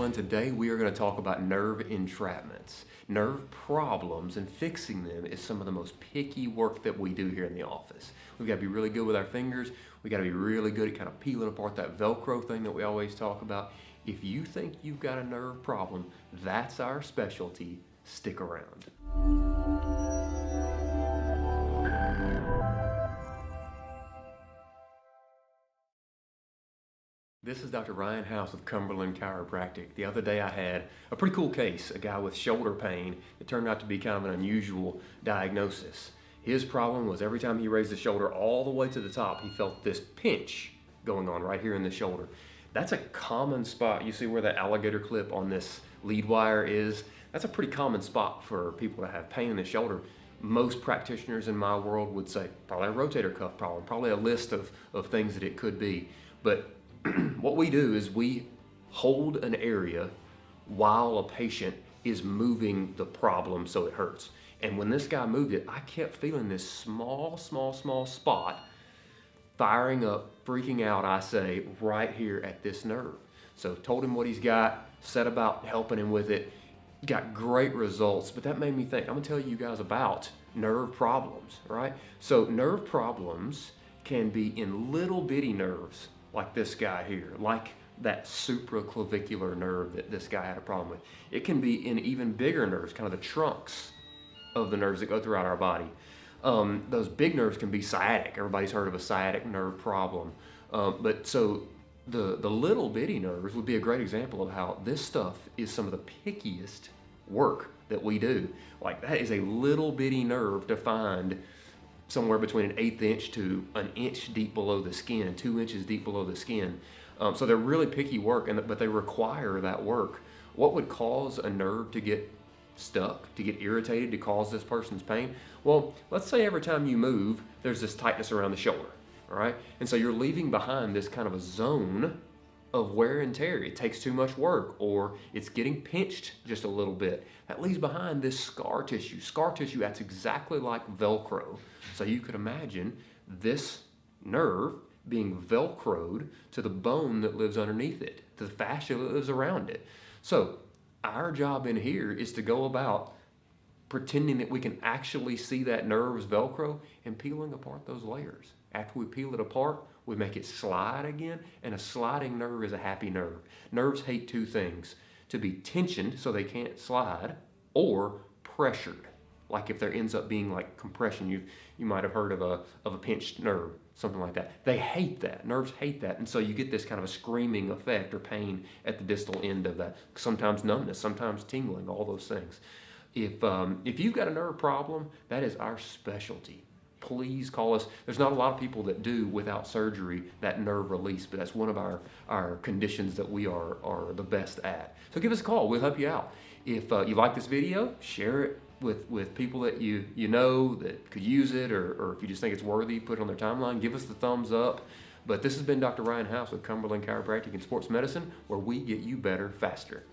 everyone. Today we are going to talk about nerve entrapments. Nerve problems and fixing them is some of the most picky work that we do here in the office. We've got to be really good with our fingers. We've got to be really good at kind of peeling apart that Velcro thing that we always talk about. If you think you've got a nerve problem, that's our specialty. Stick around. This is Dr. Ryan House with Cumberland Chiropractic. The other day I had a pretty cool case, a guy with shoulder pain. It turned out to be kind of an unusual diagnosis. His problem was every time he raised the shoulder all the way to the top, he felt this pinch going on right here in the shoulder. That's a common spot. You see where the alligator clip on this lead wire is? That's a pretty common spot for people that have pain in the shoulder. Most practitioners in my world would say probably a rotator cuff problem, probably a list of things that it could be. But what we do is we hold an area while a patient is moving the problem so it hurts. And when this guy moved it, I kept feeling this small spot firing up, freaking out, I say, right here at this nerve. So told him what he's got, set about helping him with it, got great results, but that made me think, I'm gonna tell you guys about nerve problems, right? So nerve problems can be in little bitty nerves, like this guy here, like that supraclavicular nerve that this guy had a problem with. It can be in even bigger nerves, kind of the trunks of the nerves that go throughout our body. Those big nerves can be sciatic. Everybody's heard of a sciatic nerve problem. But so the little bitty nerves would be a great example of how this stuff is some of the pickiest work that we do. Like that is a little bitty nerve to find somewhere between an 1/8 inch to an inch deep below the skin, 2 inches deep below the skin. So they're really picky work, but they require that work. What would cause a nerve to get stuck, to get irritated, to cause this person's pain? Well, let's say every time you move, there's this tightness around the shoulder, all right? And so you're leaving behind this kind of a zone of wear and tear. It takes too much work, or it's getting pinched just a little bit. That leaves behind this scar tissue. Scar tissue acts exactly like Velcro. So you could imagine this nerve being Velcroed to the bone that lives underneath it, to the fascia that lives around it. So our job in here is to go about pretending that we can actually see that nerve's Velcro and peeling apart those layers. After we peel it apart, we make it slide again, and a sliding nerve is a happy nerve. Nerves hate two things: to be tensioned so they can't slide, or pressured. Like if there ends up being like compression, you might have heard of a pinched nerve, something like that. They hate that. Nerves hate that, and so you get this kind of a screaming effect or pain at the distal end of that. Sometimes numbness, sometimes tingling, all those things. If you've got a nerve problem, that is our specialty. Please call us. There's not a lot of people that do without surgery that nerve release, but that's one of our conditions that we are the best at. So give us a call. We'll help you out. If you like this video, share it with people that you know that could use it, or if you just think it's worthy, put it on their timeline. Give us the thumbs up. But this has been Dr. Ryan House with Cumberland Chiropractic and Sports Medicine, where we get you better faster.